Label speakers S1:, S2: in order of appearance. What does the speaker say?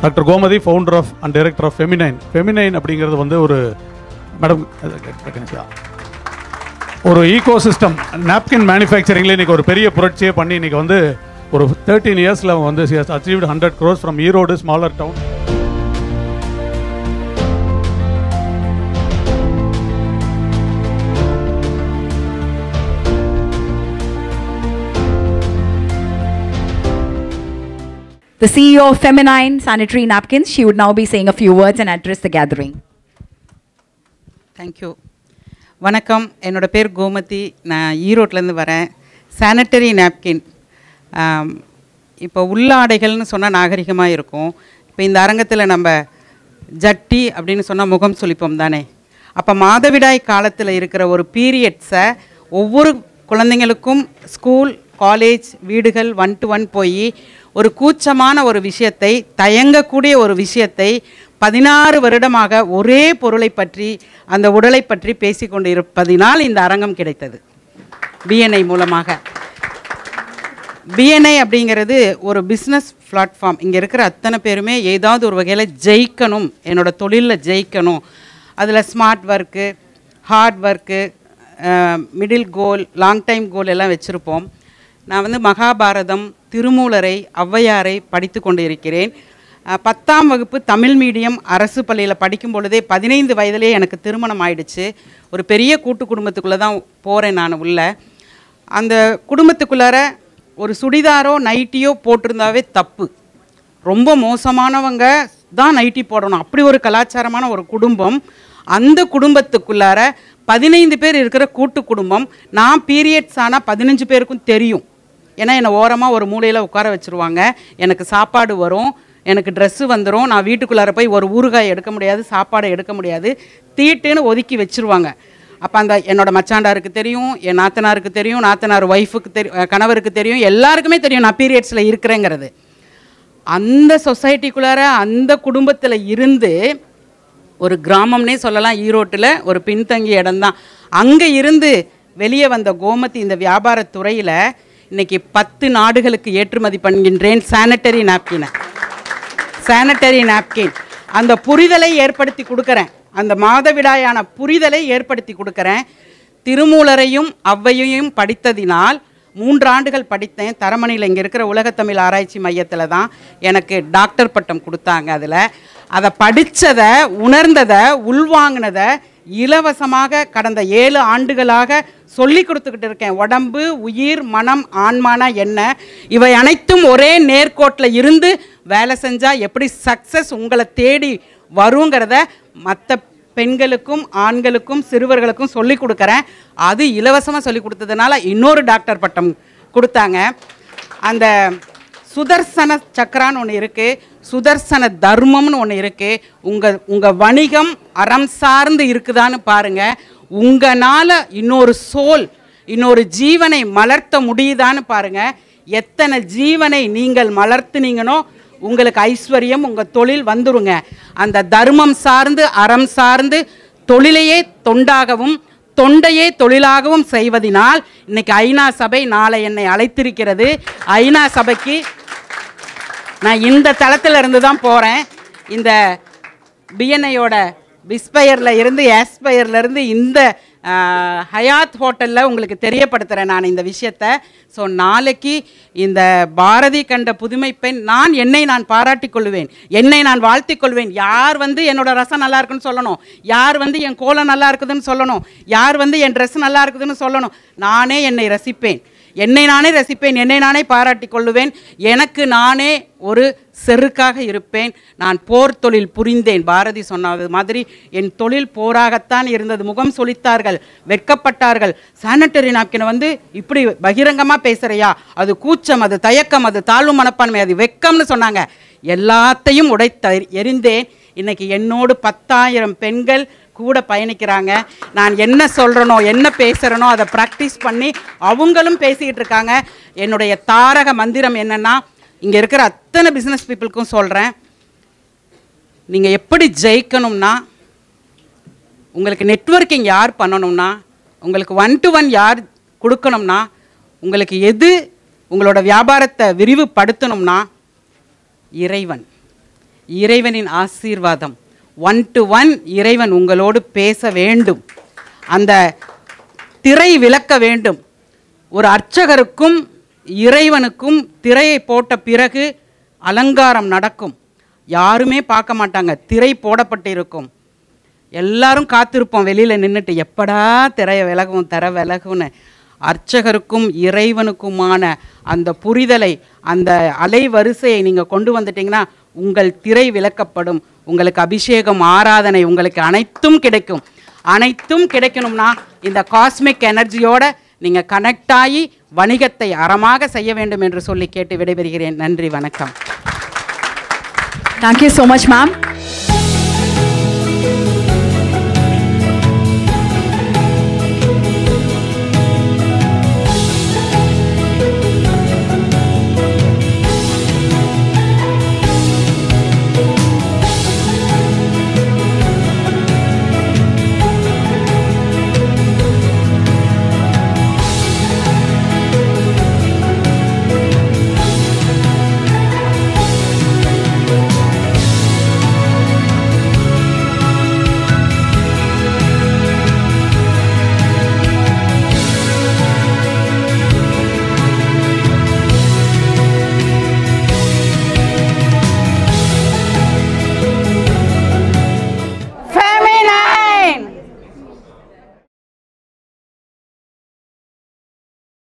S1: Doctor Gomathi, founder of and director of Feminine. Feminine அப்படிங்கிறது வந்து ஒரு மேடம் ஒரு ஈகோ சிஸ்டம் நாப்கின் மேனுஃபேக்சரிங்ல இன்னைக்கு ஒரு பெரிய புரட்சியை பண்ணி இன்னைக்கு வந்து ஒரு 13 இயர்ஸில் அவங்க வந்து achieved 100 crores from Erode smaller town.
S2: The CEO of Feminine Sanitary Napkins, she would now be saying a few words and address the gathering.
S3: Thank you. வணக்கம், என்னோட பேர் கோமதி. நான் ஈரோட்லேருந்து வரேன். சானிட்டரி நாப்கின் இப்போ உள்ளாடைகள்னு சொன்னால் நாகரிகமாக இருக்கும். இப்போ இந்த அரங்கத்தில் நம்ம ஜட்டி அப்படின்னு சொன்னால் முகம் சுளிப்போம் தானே. அப்போ மாதவிடாய் காலத்தில் இருக்கிற ஒரு பீரியட்ஸை ஒவ்வொரு குழந்தைங்களுக்கும் ஸ்கூல், காலேஜ், வீடுகள் 1 to 1 போய் ஒரு கூச்சமான ஒரு விஷயத்தை, தயங்கக்கூடிய ஒரு விஷயத்தை 16 வருடமாக ஒரே பொருளை பற்றி, அந்த உடலை பற்றி பேசிக்கொண்டு இருப்பதினால் இந்த அரங்கம் கிடைத்தது பிஎன்ஐ மூலமாக. பிஎன்ஐ அப்படிங்கிறது ஒரு பிஸ்னஸ் பிளாட்ஃபார்ம். இங்கே இருக்கிற அத்தனை பேருமே ஏதாவது ஒரு வகையில் ஜெயிக்கணும், என்னோடய தொழிலில் ஜெயிக்கணும். அதில் smart work, hard work, middle goal, long time goal எல்லாம் வச்சுருப்போம். நான் வந்து மகாபாரதம், திருமூலரை, ஔவையாரை படித்து கொண்டு இருக்கிறேன். 10ஆம் வகுப்பு தமிழ் மீடியம் அரசு பள்ளியில் படிக்கும் பொழுதே 15 வயதிலே எனக்கு திருமணம் ஆயிடுச்சு. ஒரு பெரிய கூட்டு குடும்பத்துக்குள்ளே தான் போகிறேன் நான் உள்ள. அந்த குடும்பத்துக்குள்ளார ஒரு சுடிதாரோ நைட்டியோ போட்டிருந்தாவே தப்பு. ரொம்ப மோசமானவங்க தான் நைட்டி போடணும், அப்படி ஒரு கலாச்சாரமான ஒரு குடும்பம். அந்த குடும்பத்துக்குள்ளார 15 பேர் இருக்கிற கூட்டு குடும்பம். நான் பீரியட்ஸ் ஆனால் 15 பேருக்கும் தெரியும். ஏன்னா என்னை ஓரமாக ஒரு மூலையில் உட்கார வச்சுருவாங்க. எனக்கு சாப்பாடு வரும், எனக்கு ட்ரெஸ்ஸு வந்துடும். நான் வீட்டுக்குள்ளார போய் ஒரு ஊறுகாய் எடுக்க முடியாது, சாப்பாடை எடுக்க முடியாது, தீட்டுன்னு ஒதுக்கி வச்சுருவாங்க. அப்போ அந்த என்னோடய மச்சாண்டாருக்கு தெரியும், என் நாத்தனாருக்கு தெரியும், நாத்தனார் ஒய்ஃபுக்கு தெரியும், கணவருக்கு தெரியும், எல்லாருக்குமே தெரியும் நான் பீரியட்ஸில் இருக்கிறேங்கிறது. அந்த சொசைட்டிக்குள்ளார அந்த குடும்பத்தில் இருந்து ஒரு கிராமம்னே சொல்லலாம், ஈரோட்டில் ஒரு பின்தங்கிய இடம்தான். அங்கே இருந்து வெளியே வந்த கோமதி இந்த வியாபாரத்துறையில் இன்றைக்கி 10 நாடுகளுக்கு ஏற்றுமதி பண்ணுகின்றேன் சானிட்டரி நாப்கினை. சானிட்டரி நாப்கின் அந்த புரிதலை ஏற்படுத்தி கொடுக்குறேன், அந்த மாதவிடாயான புரிதலை ஏற்படுத்தி கொடுக்குறேன். திருமூலரையும் ஔவையையும் படித்ததினால் 3 ஆண்டுகள் படித்தேன். தரமணியில் இங்கே இருக்கிற உலகத்தமிழ் ஆராய்ச்சி மையத்தில் தான் எனக்கு டாக்டர் பட்டம் கொடுத்தாங்க. அதில் அதை படித்ததை, உணர்ந்ததை, உள்வாங்கினதை இலவசமாக கடந்த 7 ஆண்டுகளாக சொல்லி கொடுத்துக்கிட்டு இருக்கேன். உடம்பு, உயிர், மனம், ஆன்மானா என்ன, இவை அனைத்தும் ஒரே நேர்கோட்டில் இருந்து வேலை செஞ்சால் எப்படி சக்ஸஸ் உங்களை தேடி வருங்கிறத மற்ற பெண்களுக்கும் ஆண்களுக்கும் சிறுவர்களுக்கும் சொல்லி கொடுக்குறேன். அது இலவசமாக சொல்லி கொடுத்ததுனால இன்னொரு டாக்டர் பட்டம் கொடுத்தாங்க. அந்த சுதர்சன சக்கரான்னு ஒன்று இருக்குது, சுதர்சன தர்மம்னு ஒன்று இருக்குது. உங்கள் வணிகம் அறம் சார்ந்து இருக்குதான்னு பாருங்கள். உங்களால் இன்னொரு சோல், இன்னொரு ஜீவனை மலர்த்த முடியுதான்னு பாருங்கள். எத்தனை ஜீவனை நீங்கள் மலர்த்துனீங்கனோ உங்களுக்கு ஐஸ்வர்யம், உங்கள் தொழில் வந்துருங்க. அந்த தர்மம் சார்ந்து, அறம் சார்ந்து தொழிலையே தொண்டாகவும் தொண்டையே தொழிலாகவும் செய்வதனால் இன்னைக்கு ஐநா சபை நாளை என்னை அழைத்திருக்கிறது. ஐநா சபைக்கு நான் இந்த தளத்தில் இருந்து தான் போகிறேன். இந்த பிஎன்ஐயோட பிஸ்பயரில் இருந்து, ஆஸ்பயரில் இருந்து இந்த ஹயாத் ஹோட்டலில் உங்களுக்கு தெரியப்படுத்துகிறேன் நான் இந்த விஷயத்தை. ஸோ நாளைக்கு இந்த பாரதி கண்ட புதுமை பெண், என்னை நான் பாராட்டிக் கொள்வேன், என்னை நான் வாழ்த்திக் கொள்வேன். யார் வந்து என்னோடய ரசம் நல்லா இருக்குன்னு சொல்லணும், யார் வந்து என் கோலம் நல்லா இருக்குதுன்னு சொல்லணும், யார் வந்து என் ட்ரெஸ் நல்லா இருக்குதுன்னு சொல்லணும். நானே என்னை ரசிப்பேன், என்னை நானே ரசிப்பேன், என்னை நானே பாராட்டிக் கொள்ளுவேன். எனக்கு நானே ஒரு செருக்காக இருப்பேன். நான் போர் தொழில் புரிந்தேன். பாரதி சொன்னது மாதிரி என் தொழில் போராகத்தான் இருந்தது. முகம் சொலித்தார்கள், வெட்கப்பட்டார்கள். சானிட்டரி நாப்கினை வந்து இப்படி பகிரங்கமாக பேசுகிறையா, அது கூச்சம், அது தயக்கம், அது தாழ்வு மனப்பான்மை, அது வெக்கம்னு சொன்னாங்க. எல்லாத்தையும் எறிந்தேன். இன்னைக்கு என்னோடு 10,000 பெண்கள் கூட பயணிக்கிறாங்க. நான் என்ன சொல்கிறனோ, என்ன பேசுகிறனோ அதை ப்ராக்டிஸ் பண்ணி அவங்களும் பேசிக்கிட்டு இருக்காங்க. என்னுடைய தாரக மந்திரம் என்னென்னா, இங்கே இருக்கிற அத்தனை பிஸ்னஸ் பீப்புளுக்கும் சொல்கிறேன், நீங்கள் எப்படி ஜெயிக்கணும்னா, உங்களுக்கு நெட்வொர்க்கிங் யார் பண்ணணும்னா, உங்களுக்கு 1 to 1 யார் கொடுக்கணும்னா, உங்களுக்கு எது உங்களோட வியாபாரத்தை விரிவுபடுத்தணும்னா, இறைவன். இறைவனின் ஆசீர்வாதம். 1-to-1 இறைவன் உங்களோடு பேச வேண்டும், அந்த திரை விலக்க வேண்டும். ஒரு அர்ச்சகருக்கும் இறைவனுக்கும் திரையை போட்ட பிறகு அலங்காரம் நடக்கும். யாருமே பார்க்க மாட்டாங்க, திரை போடப்பட்டிருக்கும். எல்லாரும் காத்திருப்போம் வெளியில் நின்றுட்டு, எப்படா திரையை விலகும் விலகும்னு. அர்ச்சகருக்கும் இறைவனுக்குமான அந்த புரிதலை, அந்த அலைவரிசையை நீங்கள் கொண்டு வந்துட்டீங்கன்னா உங்கள் திரை விலக்கப்படும். உங்களுக்கு அபிஷேகம், ஆராதனை, உங்களுக்கு அனைத்தும் கிடைக்கும். அனைத்தும் கிடைக்கணும்னா இந்த காஸ்மிக் எனர்ஜியோட நீங்கள் கனெக்ட் ஆகி வணிகத்தை அறமாக செய்ய வேண்டும் என்று சொல்லி கேட்டு விடைபெறுகிறேன். நன்றி, வணக்கம்.
S2: Thank you so much, ma'am.